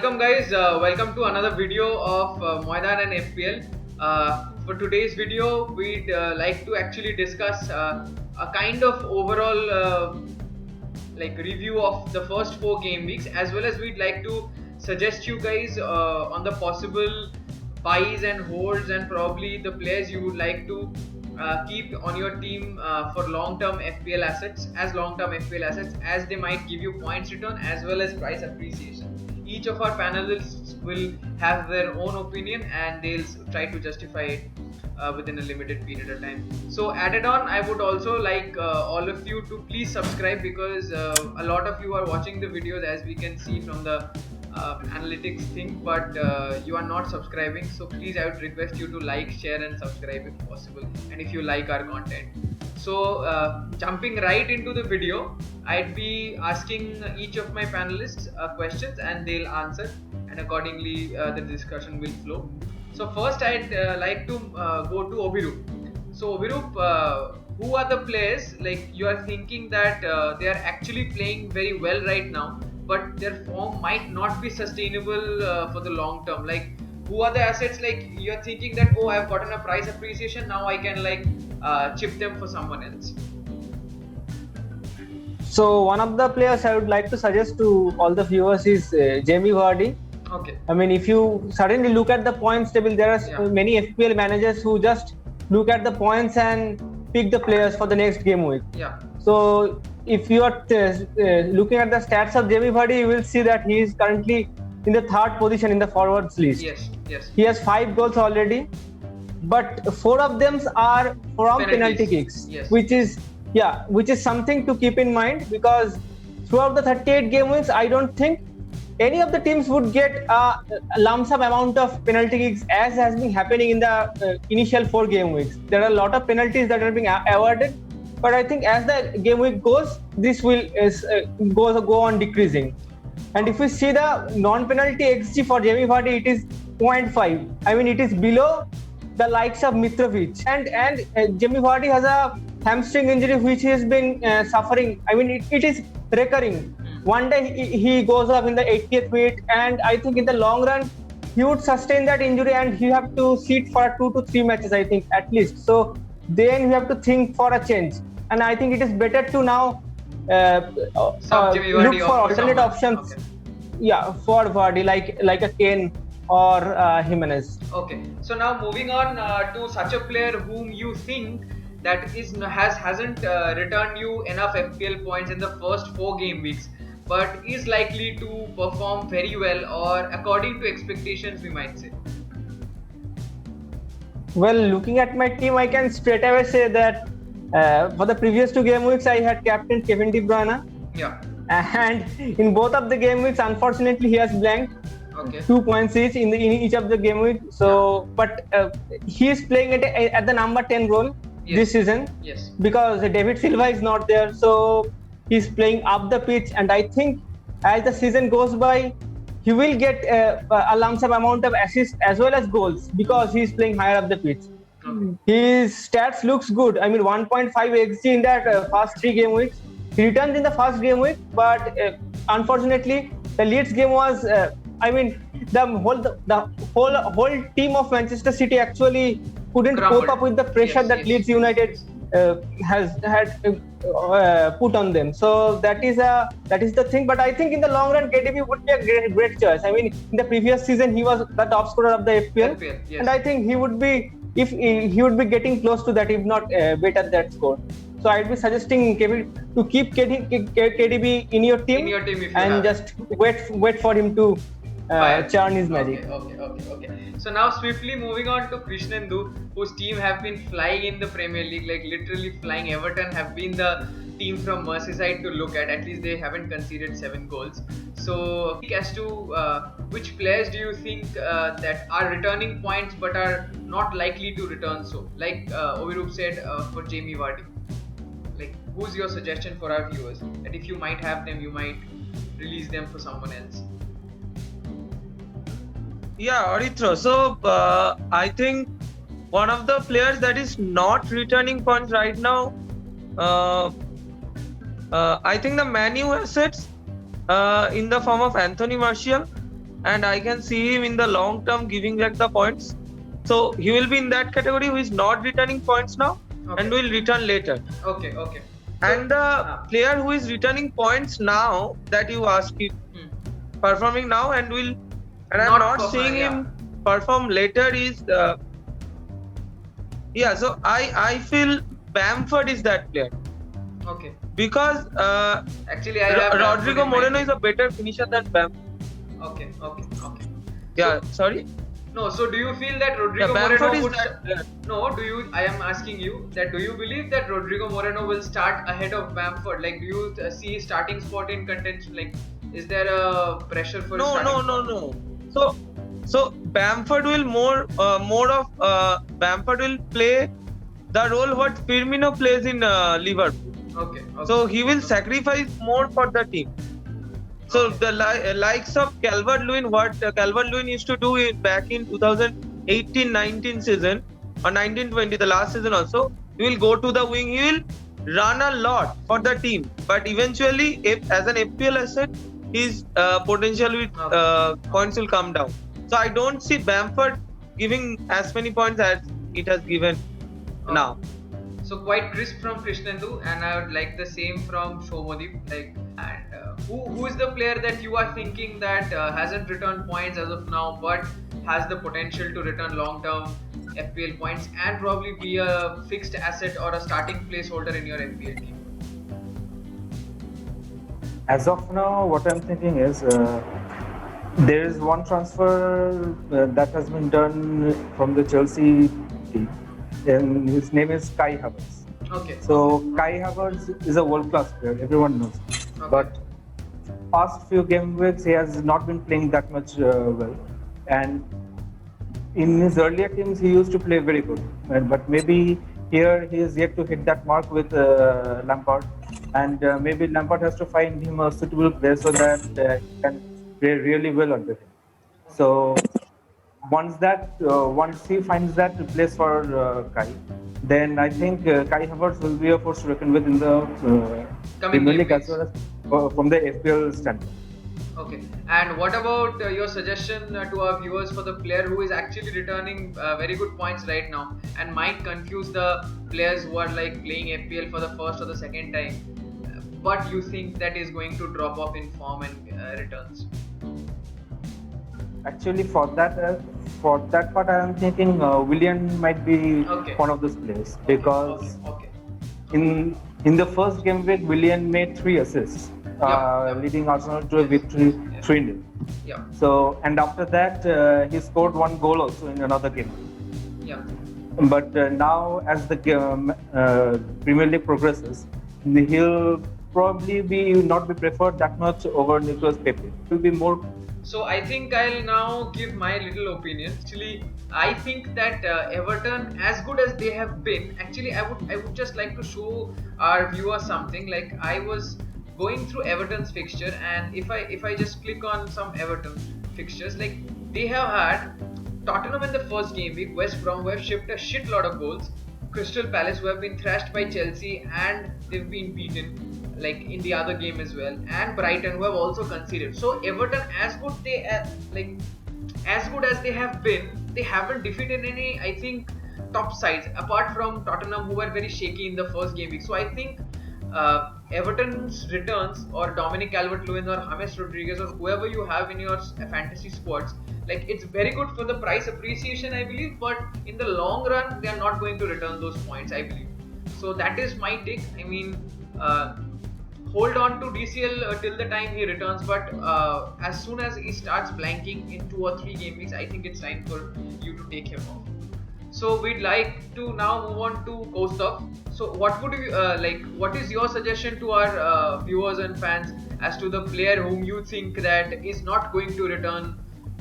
welcome guys. Welcome to another video of Moidan and FPL. For today's video, we'd like to actually discuss a kind of overall review of the first 4 game weeks, as well as we'd like to suggest you guys on the possible buys and holds and probably the players you would like to keep on your team for long-term FPL assets as they might give you points return as well as price appreciation. Each of our panelists will have their own opinion and they'll try to justify it within a limited period of time. So added on, I would also like all of you to please subscribe, because a lot of you are watching the videos as we can see from the analytics thing, but you are not subscribing. So please, I would request you to like, share and subscribe if possible, and if you like our content. So jumping right into the video, I'd be asking each of my panelists questions and they'll answer, and accordingly the discussion will flow. So first I'd like to go to Obirup. So Obirup, who are the players like you are thinking that they are actually playing very well right now, but their form might not be sustainable for the long term? Like, who are the assets like you're thinking that, oh, I've gotten a price appreciation, now I can chip them for someone else? So one of the players I would like to suggest to all the viewers is Jamie Vardy. Okay. I mean, if you suddenly look at the points table, there are many FPL managers who just look at the points and pick the players for the next game week. Yeah. So if you are looking at the stats of Jamie Vardy, you will see that he is currently in the 3rd position in the forwards list. Yes. He has 5 goals already, but 4 of them are from penalty kicks, which is something to keep in mind, because throughout the 38 game weeks, I don't think any of the teams would get a lump sum amount of penalty kicks as has been happening in the initial 4 game weeks. There are a lot of penalties that are being awarded, but I think as the game week goes, this will go on decreasing. And if we see the non-penalty XG for Jamie Vardy, it is 0.5. I mean, it is below the likes of Mitrovic. And Jamie Vardy has a hamstring injury which he has been suffering. I mean, it is recurring. One day he goes off in the 80th minute, and I think in the long run he would sustain that injury and he have to sit for 2 to 3 matches, I think, at least. So then we have to think for a change, and I think it is better to now look for alternate options. Okay. Yeah, for Vardy, like a Kane or Jimenez. Okay, so now moving on to such a player whom you think that hasn't returned you enough FPL points in the first 4 game weeks, but is likely to perform very well, or according to expectations, we might say. Well, looking at my team, I can straight away say that for the previous 2 game weeks, I had captain Kevin De Bruyne. Yeah. And in both of the game weeks, unfortunately, he has blanked. Okay. 2 points each in each of the game week. So, but he is playing at the number 10 role this season. Yes. Because David Silva is not there, so he's playing up the pitch, and I think as the season goes by, he will get a lump sum amount of assists as well as goals, because he's playing higher up the pitch. Okay. His stats looks good. I mean, 1.5 XG in that first 3 game weeks. He returned in the first game week, but unfortunately, the Leeds game was. The whole team of Manchester City actually couldn't cope up with the pressure that Leeds United has had put on them. So that is the thing. But I think in the long run, KDB would be a great choice. I mean, in the previous season, he was the top scorer of the FPL, and I think he would be, if he would be getting close to that, if not better that score. So I'd be suggesting Kevin to keep KDB in your team, and just wait for him to churn his magic. Okay. So now swiftly moving on to Krishnendu, whose team have been flying in the Premier League, like literally flying. Everton have been the team from Merseyside to look at. At least they haven't conceded 7 goals. So as to which players do you think that are returning points but are not likely to return so? Like Ovirup said for Jamie Vardy. Like, who's your suggestion for our viewers? That if you might have them, you might release them for someone else. Yeah, Aritra. So I think one of the players that is not returning points right now, I think the Man U assets in the form of Anthony Martial. and I can see him in the long term giving back the points. So he will be in that category who is not returning points now and will return later. Okay. And the player who is returning points now that you ask, performing now and will, and I'm not seeing him perform later is so I feel Bamford is that player. Okay. Because actually I have Rodrigo Moreno is a better finisher than Bamford. Okay. Yeah, sorry. No, so do you feel that Rodrigo Moreno would I am asking you that do you believe that Rodrigo Moreno will start ahead of Bamford? Like, do you see starting spot in contention? Like, is there a pressure for No. So Bamford will Bamford will play the role what Firmino plays in Liverpool. Okay. So he will sacrifice more for the team. So the likes of Calvert-Lewin, what Calvert-Lewin used to do back in 2018-19 season or 19-20, the last season also, he will go to the wing, he will run a lot for the team. But eventually, as an FPL asset, his potential with points will come down. So I don't see Bamford giving as many points as it has given now. So quite crisp from Krishnendu, and I would like the same from Shomodeep. Like, and who is the player that you are thinking that hasn't returned points as of now, but has the potential to return long-term FPL points and probably be a fixed asset or a starting placeholder in your FPL team? As of now, what I'm thinking is there is one transfer that has been done from the Chelsea team. And his name is Kai Havertz. Okay. So Kai Havertz is a world-class player. Everyone knows. Okay. But past few game weeks he has not been playing that much well. And in his earlier teams he used to play very good. But maybe here he is yet to hit that mark with Lampard. And maybe Lampard has to find him a suitable player so that he can play really well under him. So once he finds that place for Kai, then I think Kai Havertz will be a force to reckon with in the Premier League as well as from the FPL standpoint. Okay, and what about your suggestion to our viewers for the player who is actually returning very good points right now and might confuse the players who are like playing FPL for the first or the second time, but you think that is going to drop off in form and returns? Actually, for that part, I am thinking Willian might be one of those players because in the first game week, Willian made 3 assists, leading Arsenal to a victory 3-0. Yeah. So, and after that, he scored 1 goal also in another game. Yeah. But now, as the Premier League progresses, he'll probably not be preferred that much over Nicolas Pepe. He'll be more. So I think I'll now give my little opinion. Actually, I think that Everton, as good as they have been, actually I would just like to show our viewers something. Like, I was going through Everton's fixture, and if I just click on some Everton fixtures, like they have had Tottenham in the first game week, West Brom who have shipped a shitload of goals, Crystal Palace who have been thrashed by Chelsea and they've been beaten like in the other game as well, and Brighton who have also conceded. So Everton, as good as they have been, they haven't defeated any, I think, top sides apart from Tottenham who were very shaky in the first game week. So I think Everton's returns, or Dominic Calvert-Lewin or James Rodriguez or whoever you have in your fantasy squads, like it's very good for the price appreciation, I believe, but in the long run they are not going to return those points, I believe. So that is my take. I mean, hold on to DCL till the time he returns, but as soon as he starts blanking in 2 or 3 game weeks, I think it's time for you to take him off. So we'd like to now move on to Kostov. So what would you what is your suggestion to our viewers and fans as to the player whom you think that is not going to return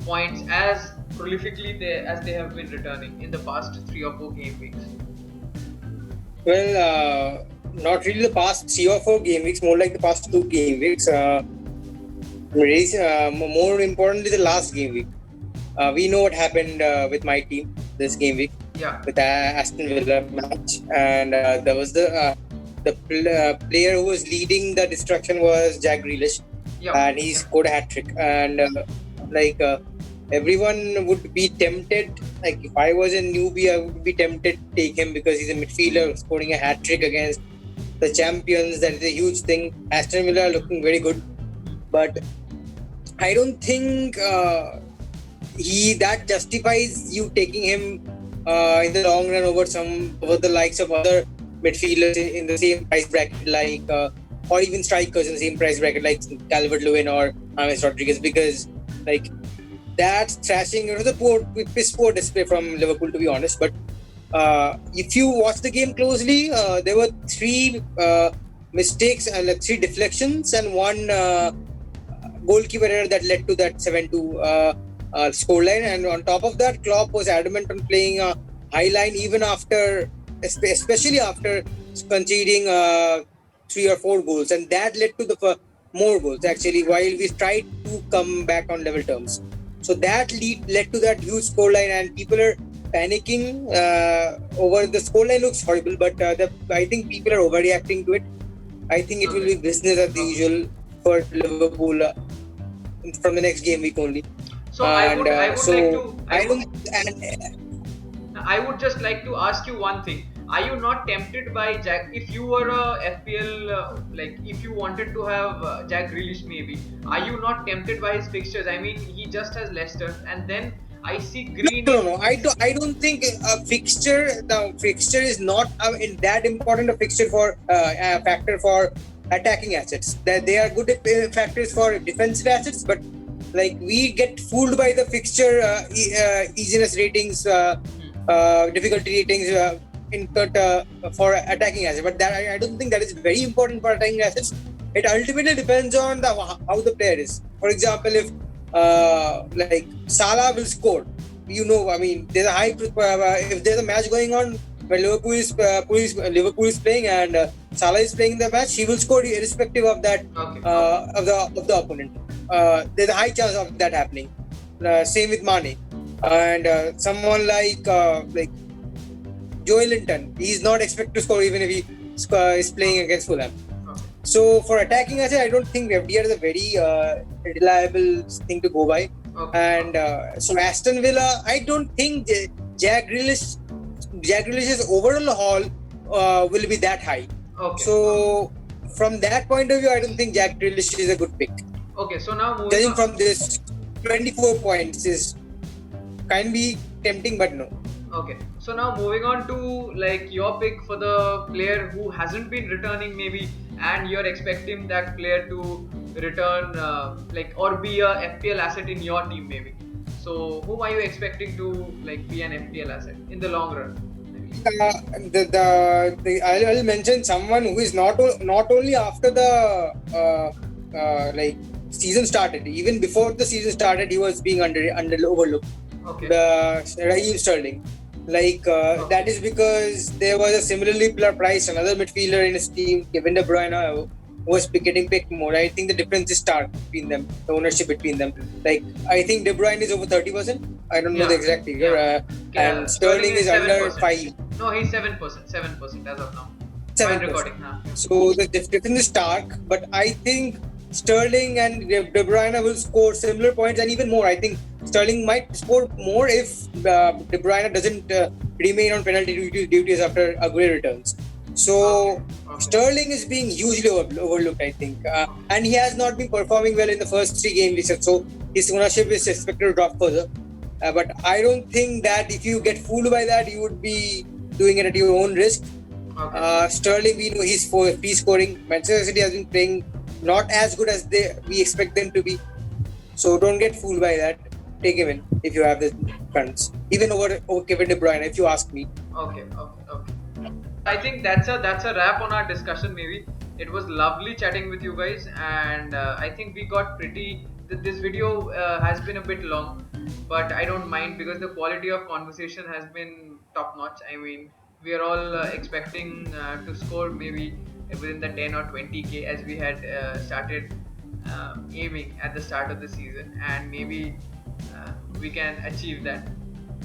points as prolifically as they have been returning in the past 3 or 4 game weeks? Well, not really the past 3 or 4 game weeks, more like the past 2 game weeks. More importantly, the last game week. We know what happened with my team this game week with Aston Villa match, and there was the player who was leading the destruction was Jack Grealish, and he scored a hat trick. And Like everyone would be tempted. Like if I was a newbie, I would be tempted to take him because he's a midfielder scoring a hat trick against the champions. That is a huge thing. Aston Villa are looking very good, but I don't think that justifies you taking him in the long run over the likes of other midfielders in the same price bracket, like or even strikers in the same price bracket, like Calvert-Lewin or James Rodriguez, because like that's thrashing. It was a piss poor display from Liverpool, to be honest. But if you watch the game closely, there were three mistakes and like three deflections and one goalkeeper error that led to that 7-2 scoreline. And on top of that, Klopp was adamant on playing a high line even after, especially after conceding 3 or 4 goals, and that led to the more goals actually. While we tried to come back on level terms, so that led to that huge scoreline, and people are panicking over the scoreline. Looks horrible, but I think people are overreacting to it. I think it will be business as usual for Liverpool from the next game week only. So I would just like to ask you one thing. Are you not tempted by Jack? If you were a FPL, like if you wanted to have Jack Grealish, maybe, are you not tempted by his fixtures? I mean, he just has Leicester, and then I see Green. No. I don't think a fixture. The fixture is not that important a fixture for a factor for attacking assets. That they are good factors for defensive assets, but like we get fooled by the fixture easiness ratings, difficulty ratings for attacking assets. But that I don't think that is very important for attacking assets. It ultimately depends on how the player is. For example, if like Salah will score, I mean, there's a high. If there's a match going on where Liverpool is playing and Salah is playing the match, he will score irrespective of that of the opponent. There's a high chance of that happening. Same with Mane, and someone like Joe Linton, he's not expected to score even if he is playing against Fulham. So for attacking assets, I don't think FDR is a very reliable thing to go by. And so Aston Villa, I don't think Jack Grealish's overall haul will be that high. So from that point of view, I don't think Jack Grealish is a good pick. Okay, so now moving judging from this, 24 points can be tempting, but no. Okay, so now moving on to like your pick for the player who hasn't been returning maybe, and you're expecting that player to return or be a FPL asset in your team maybe. So whom are you expecting to like be an FPL asset in the long run? I'll mention someone who is not only after the season started. Even before the season started, he was being overlooked. Okay. Raheem Sterling. That is because there was a similarly priced another midfielder in his team, Kevin De Bruyne, who was getting picked more. I think the difference is stark between them, the ownership between them. I think De Bruyne is over 30%. I don't know the exact figure. And Sterling is under 5%. No, he's 7%. 7% as of now. 7%. Recording. So the difference is stark, but I think Sterling and De Bruyne will score similar points and even more. I think Sterling might score more if De Bruyne doesn't remain on penalty duties after Aguero returns. So Sterling is being hugely overlooked, I think, and he has not been performing well in the first 3 game weeks. So his ownership is expected to drop further. But I don't think that if you get fooled by that, you would be doing it at your own risk. Sterling, we know he's free scoring. Manchester City has been playing not as good as we expect them to be. So don't get fooled by that. Take him in if you have the funds. Even over Kevin De Bruyne, if you ask me. Okay. I think that's a wrap on our discussion. Maybe it was lovely chatting with you guys, and I think we got this video has been a bit long, but I don't mind because the quality of conversation has been top notch. I mean, we are all expecting to score maybe within the 10 or 20k as we had started aiming at the start of the season, and maybe we can achieve that.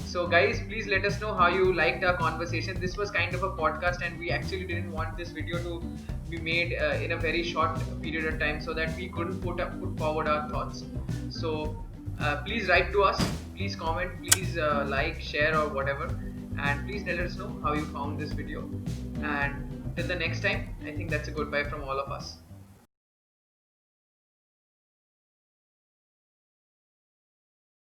So guys, please let us know how you liked our conversation. This was kind of a podcast, and we actually didn't want this video to be made in a very short period of time so that we couldn't put forward our thoughts. So Please write to us, please comment, please like, share or whatever, and please let us know how you found this video. And till the next time, I think that's a goodbye from all of us.